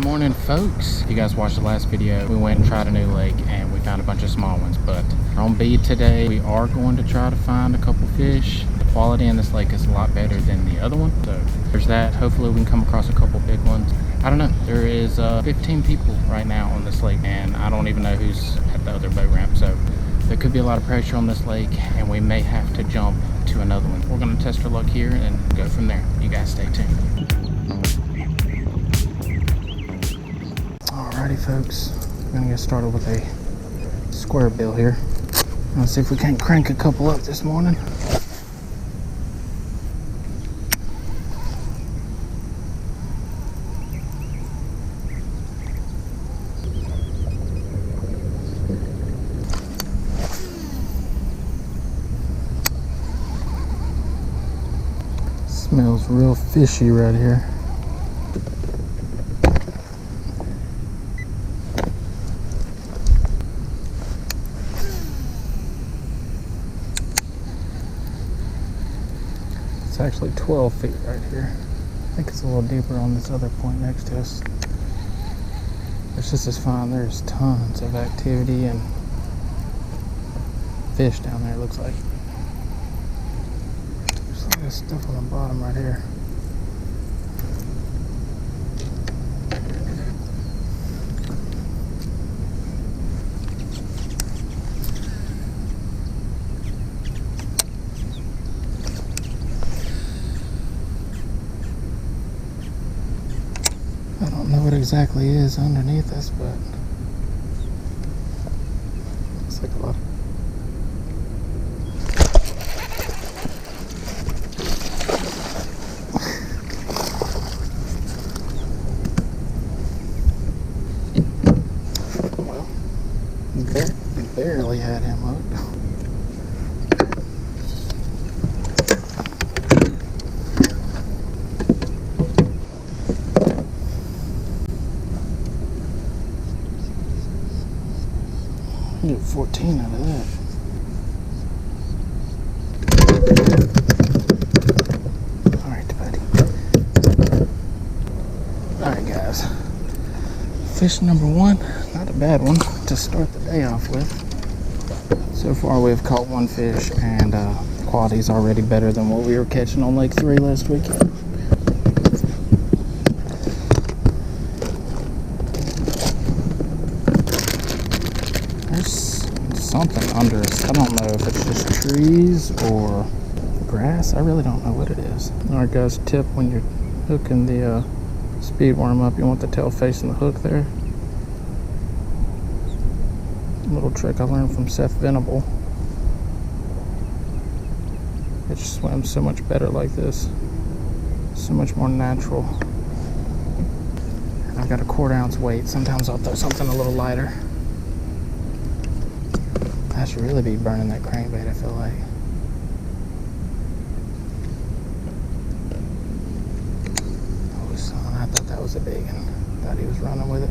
morning, folks. If you guys watched the last video, we went and tried a new lake and we found a bunch of small ones, but on bead today we are going to try to find a couple fish. The quality in this lake is a lot better than the other one, so there's that. Hopefully we can come across a couple big ones. I don't know, there is 15 people right now on this lake and I don't even know who's at the other boat ramp, so there could be a lot of pressure on this lake and we may have to jump to another one. We're going to test our luck here and go from there. You guys stay tuned. Alrighty, folks, we're gonna get started with a square bill here. Let's see if we can't crank a couple up this morning. Smells real fishy right here. It's actually 12 feet right here. I think it's a little deeper on this other point next to us. It's just as fine. There's tons of activity and fish down there, it looks like. There's a lot of stuff on the bottom right here. I don't know what exactly is underneath us, but looks like a lot. Well, barely had him hooked. 14 out of that. Alright, buddy. Alright, guys. Fish number one. Not a bad one to start the day off with. So far we've caught one fish and quality is already better than what we were catching on Lake 3 last weekend. Something under us. I don't know if it's just trees or grass. I really don't know what it is. Alright, guys, tip when you're hooking the speed worm up, you want the tail facing the hook there. A little trick I learned from Seth Venable. It just swims so much better like this. So much more natural. And I've got a 1/4 ounce weight. Sometimes I'll throw something a little lighter. I should really be burning that crankbait, I feel like. Oh, son, I thought that was a big one. Thought he was running with it.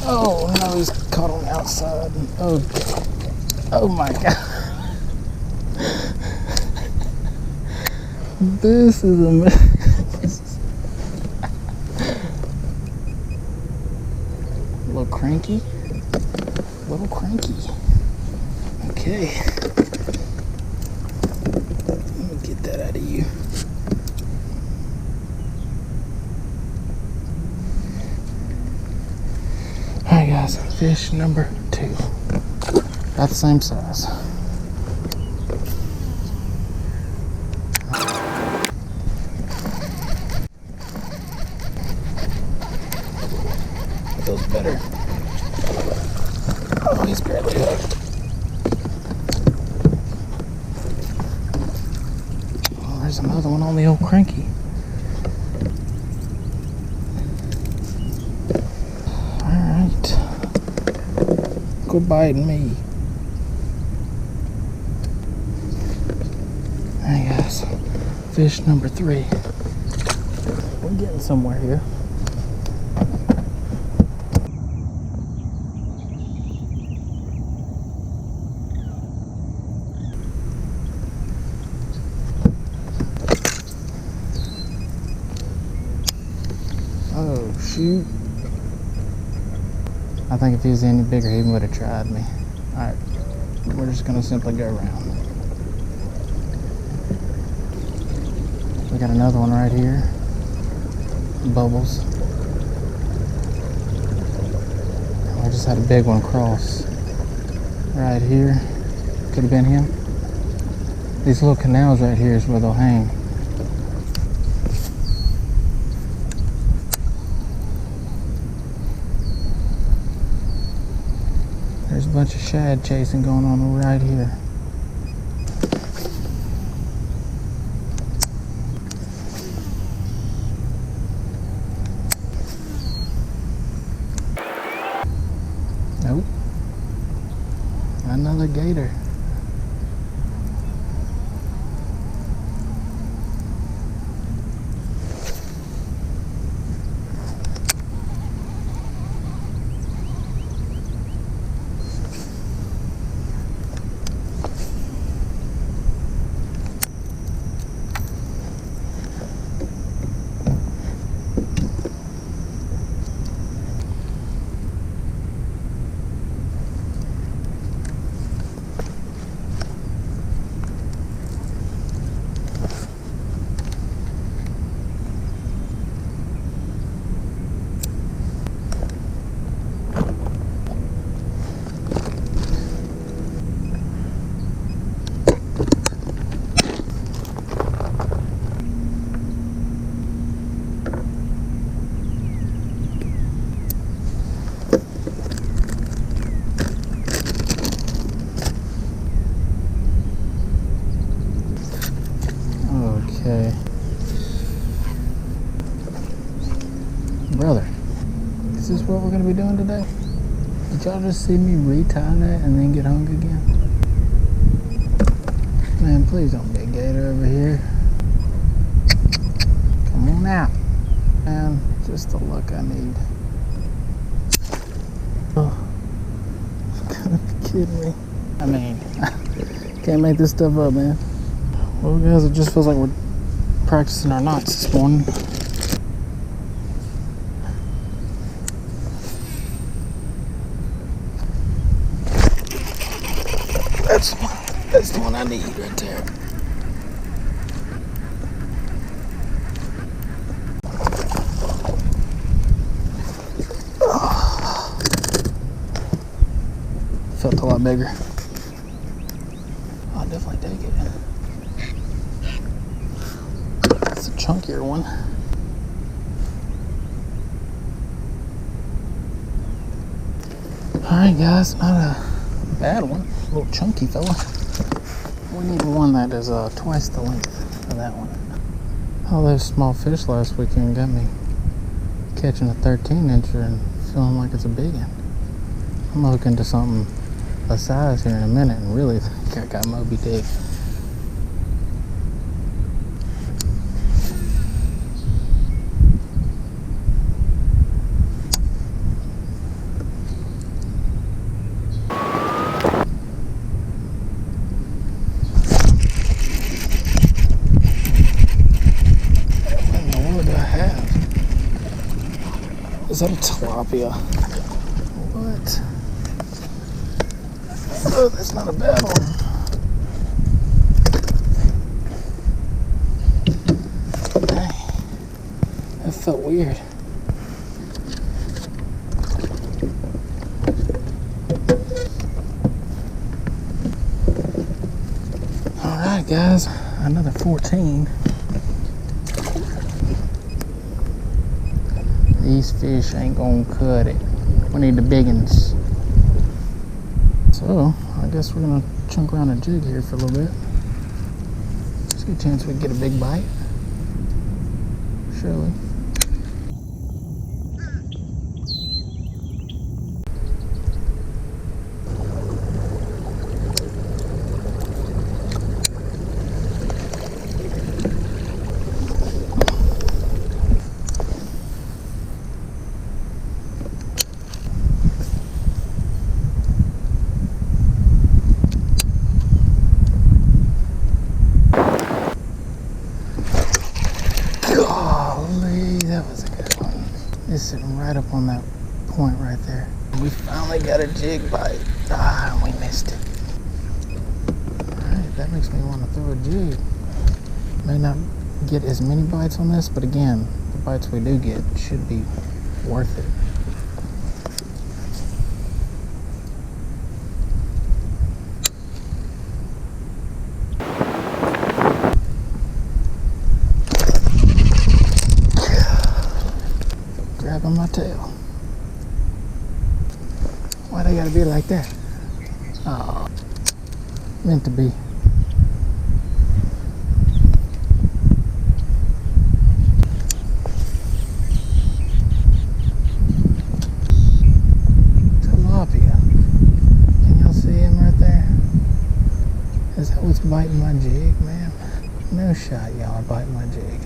Oh no, he's caught on the outside. Oh, oh my God. This is a mess. A little cranky. A little cranky. Okay. Let me get that out of you. Alright, guys, fish number 2. About the same size. Feels better. Oh, he's barely hooked. Oh, there's another one on the old cranky. quit biting me. Alright guys, fish number 3. We're getting somewhere here. Oh shoot. I think if he was any bigger, he would have tried me. Alright, we're just gonna simply go around. We got another one right here. Bubbles. I just had a big one cross right here. Could have been him. These little canals right here is where they'll hang. There's a bunch of shad chasing going on right here. Nope. Another gator. Okay. Brother, is this what we're going to be doing today? Did y'all just see me retie that and then get hung again? Man, please don't be a gator over here. Come on out. Man, just the luck I need. Oh, you gotta be kidding me. I mean, can't make this stuff up, man. Well, guys, it just feels like we're practicing our knots this morning. That's the one I need right there. Oh. Felt a lot bigger. I'll definitely take it. It's a chunkier one. Alright guys, not a bad one. A little chunky fella. We need one that is twice the length of that one. All those small fish last weekend got me catching a 13-incher and feeling like it's a big one. I'm looking to something a size here in a minute and really think I got Moby Dick. Is that a tilapia? What? Oh, that's not a bad one. Dang. That felt weird. Alright guys, another 14. These fish ain't gonna cut it. We need the big ones. So, I guess we're gonna chunk around a jig here for a little bit. There's a good chance we can get a big bite. Surely. that was a good one. It's sitting right up on that point right there. We finally got a jig bite. Ah, we missed it. Alright, that makes me want to throw a jig. May not get as many bites on this, but again, the bites we do get should be worth it. Grabbing my tail. Why they gotta be like that? Oh, meant to be. Tilapia. Can y'all see him right there? Is that what's biting my jig, man? No shot, y'all are biting my jig.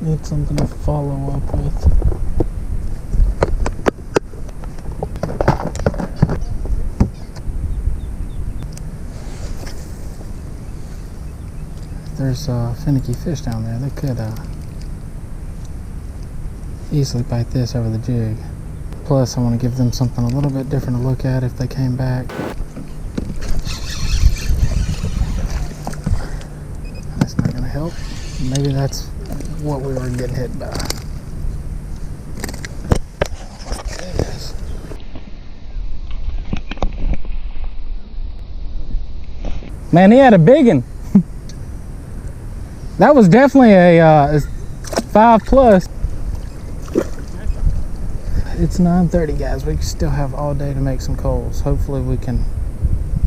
Need something to follow up with. There's finicky fish down there. They could easily bite this over the jig. Plus, I want to give them something a little bit different to look at if they came back. That's not going to help. Maybe that's what we were getting hit by. Man, he had a big one. That was definitely a 5+. It's 9:30, guys. We still have all day to make some calls. Hopefully we can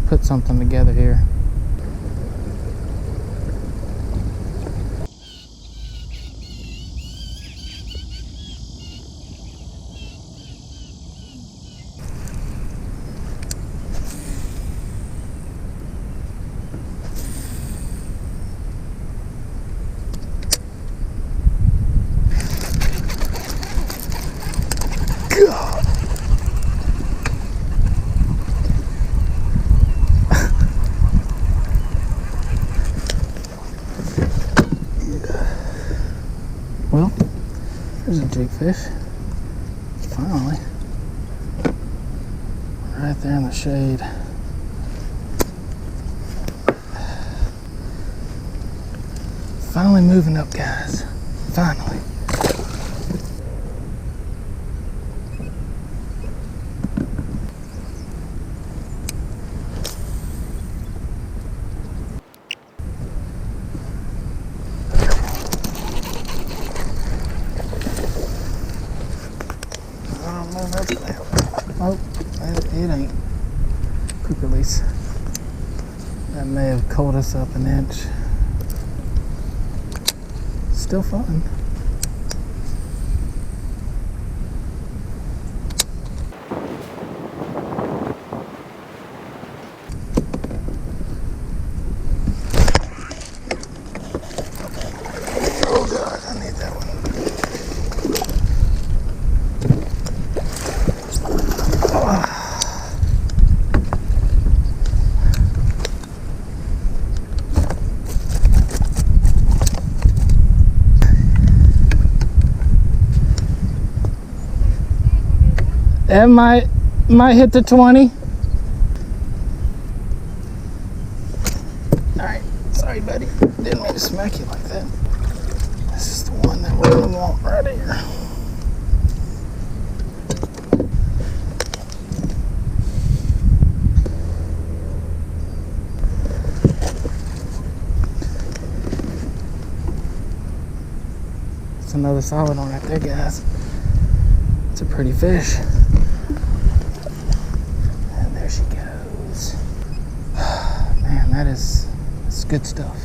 put something together here. Well, there's a jigfish. Finally. Right there in the shade. Finally moving up, guys. Finally. Oh, it ain't. Quick release. That may have cold us up an inch. Still fun. Oh God, I need that one. It might hit the 20. Alright, sorry buddy. Didn't mean to smack you like that. This is the one that we're gonna want right here. It's another solid one right there, guys. It's a pretty fish. She goes. Man, that's good stuff.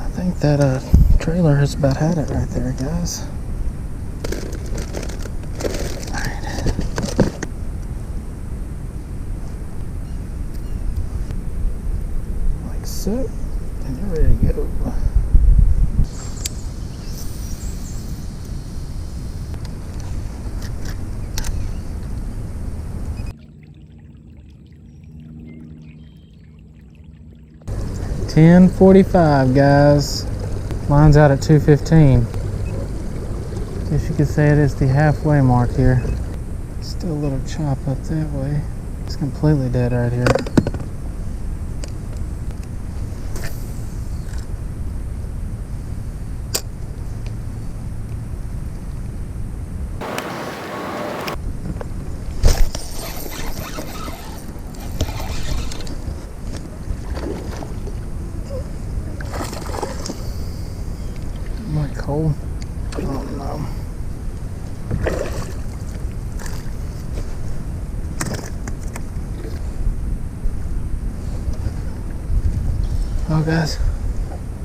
I think that trailer has about had it right there, guys. Alright. Like so. And you're ready to go. 10:45, guys. Line's out at 2:15. Guess you could say it is the halfway mark here. Still a little chop up that way. It's completely dead right here. Might cold. I don't know. Oh, guys,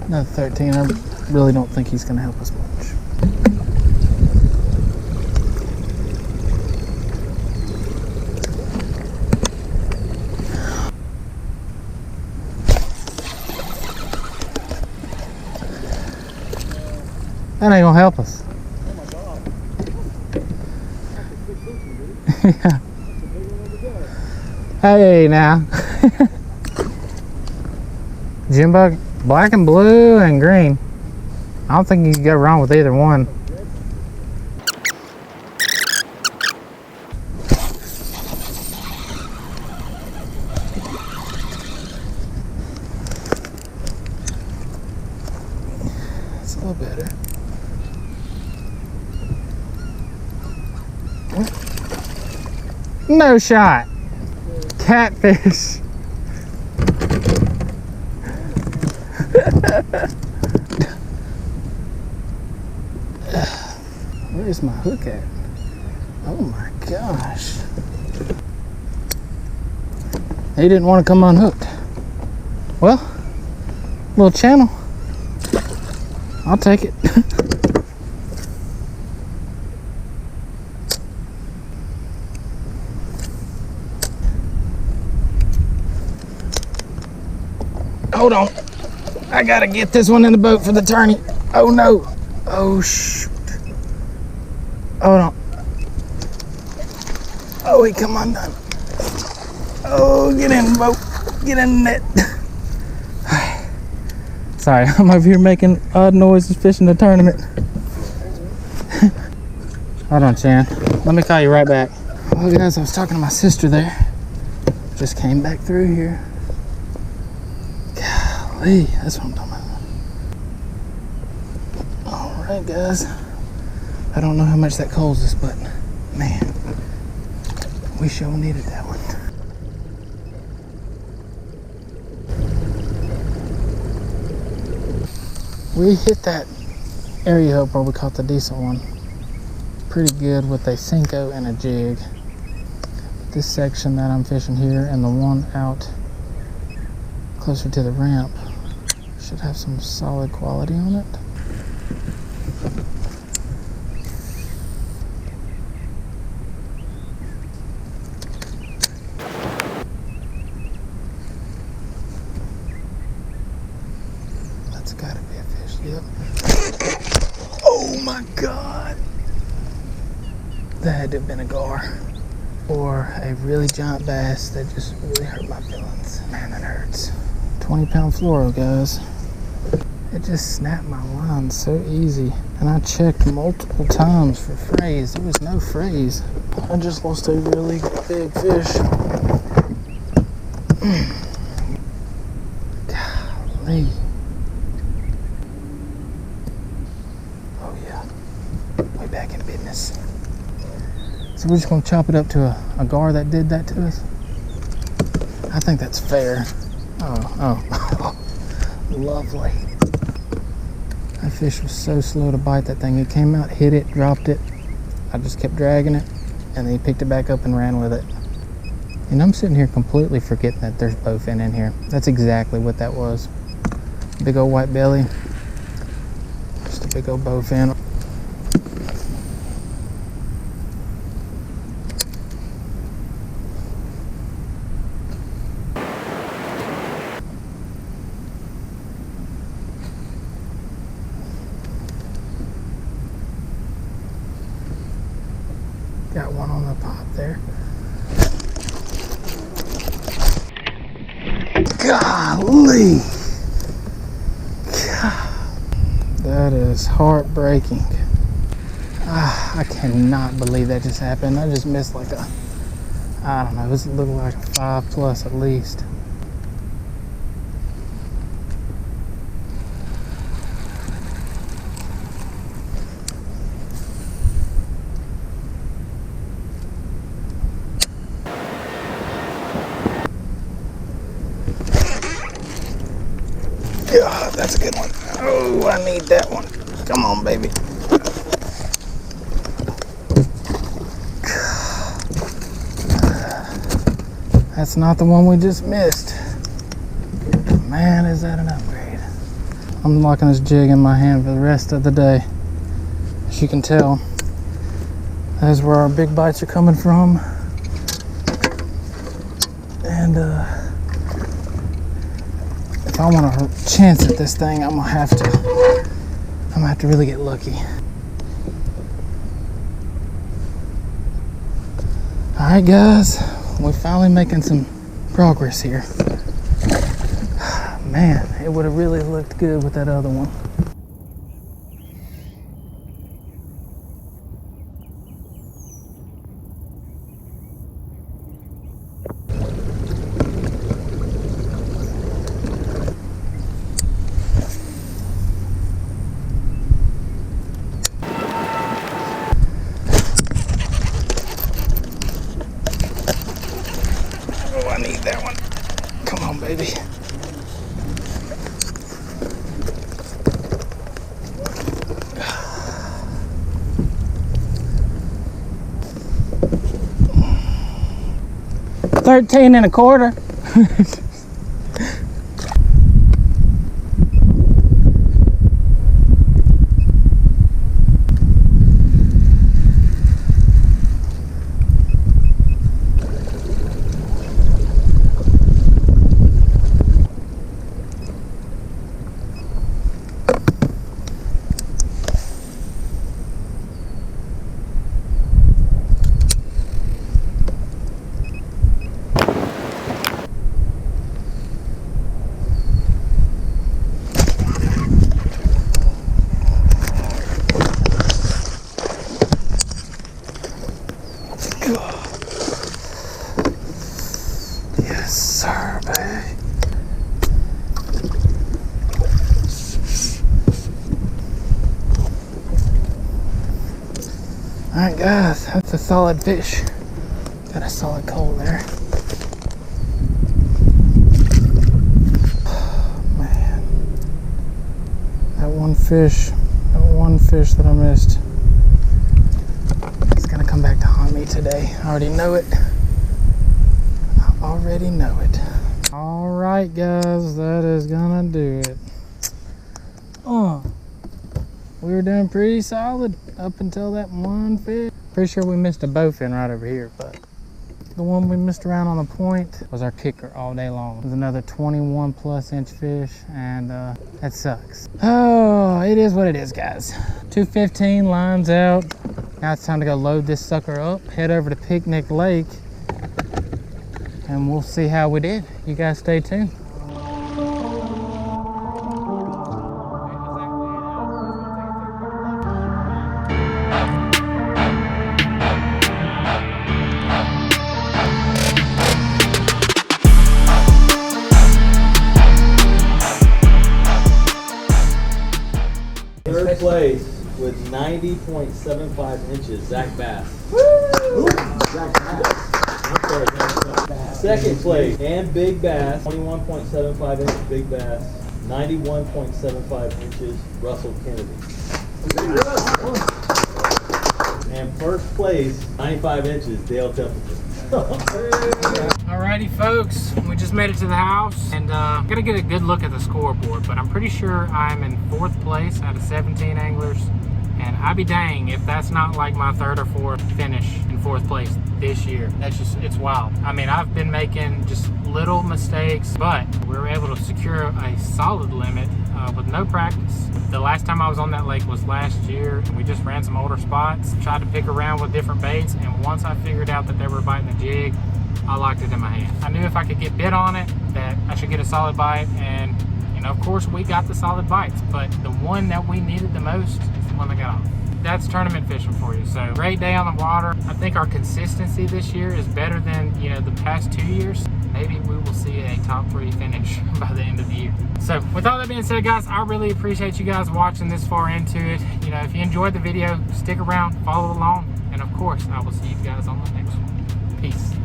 another 13. I really don't think he's going to help us much. That ain't going to help us. Yeah. Hey, now. Jimbo, black and blue and green. I don't think you can go wrong with either one. It's a little better. No shot. Catfish. Where's my hook at? Oh my gosh. He didn't want to come unhooked. Well, little channel. I'll take it. Hold on. I gotta get this one in the boat for the tourney. Oh no. Oh shoot. Hold on. Oh, he come undone. Oh, get in the boat. Get in the net. Sorry, I'm over here making odd noises fishing the tournament. Hold on, Chan. Let me call you right back. Well, guys, I was talking to my sister there. Just came back through here. Golly, that's what I'm talking about. All right, guys. I don't know how much that coals us, but man, we sure needed that one. We hit that area hook where we caught the decent one pretty good with a Cinco and a jig. This section that I'm fishing here and the one out closer to the ramp should have some solid quality on it. That's gotta be a fish, yep. Oh my God! That had to have been a gar. Or a really giant bass that just really hurt my feelings. Man, that hurts. 20-pound fluoro, guys. It just snapped my line so easy. And I checked multiple times for frays. There was no frays. I just lost a really big fish. Golly. Oh yeah, way back in business. So we're just gonna chop it up to a gar that did that to us. I think that's fair. Oh, lovely. That fish was so slow to bite that thing. It came out, hit it, dropped it. I just kept dragging it, and then he picked it back up and ran with it. And I'm sitting here completely forgetting that there's bowfin in here. That's exactly what that was. Big old white belly. Just a big old bowfin. Got one on the pop there. Golly! is heartbreaking. I cannot believe that just happened. I just missed like a, I don't know, it looked like a 5+ at least. God, that's a good one. Oh, I need that one. Come on, baby. That's not the one we just missed. Man, is that an upgrade. I'm locking this jig in my hand for the rest of the day. As you can tell, that's where our big bites are coming from. And if I want a chance at this thing, I'm gonna have to really get lucky. All right, guys. We're finally making some progress here. Man, it would have really looked good with that other one. Oh, I need that one. Come on, baby. $13.25. Yes, sir, baby. All right, guys, that's a solid fish. Got a solid coal there. Man, that one fish that I missed, it's gonna come back to haunt me today. I already know it. Already know it. All right, guys, that is gonna do it. We were doing pretty solid up until that one fish. Pretty sure we missed a bowfin right over here, but the one we missed around on the point was our kicker all day long. It was another 21+ inch fish, and that sucks. Oh, it is what it is, guys. 2:15, lines out. Now it's time to go load this sucker up, head over to Picnic Lake, and we'll see how we did. You guys stay tuned. Third place with 90.75 inches, Zach Bass. Woo! Zach Bass. Second place, and Big Bass, 21.75 inches, Big Bass. 91.75 inches, Russell Kennedy. And first place, 95 inches, Dale Templeton. Alrighty, folks, we just made it to the house, and I'm gonna get a good look at the scoreboard, but I'm pretty sure I'm in 4th place out of 17 anglers, and I'd be dang if that's not like my 3rd or 4th finish in 4th place this year. That's just, it's wild. I mean, I've been making just little mistakes, but we were able to secure a solid limit with no practice. The last time I was on that lake was last year, and we just ran some older spots, tried to pick around with different baits, and once I figured out that they were biting the jig, I locked it in my hand. I knew if I could get bit on it, that I should get a solid bite, and And of course, we got the solid bites, but the one that we needed the most is the one that got on. That's tournament fishing for you. So great day on the water. I think our consistency this year is better than, you know, the past 2 years. Maybe we will see a top 3 finish by the end of the year. So with all that being said, guys, I really appreciate you guys watching this far into it. You know, if you enjoyed the video, stick around, follow along, and of course, I will see you guys on the next one. Peace.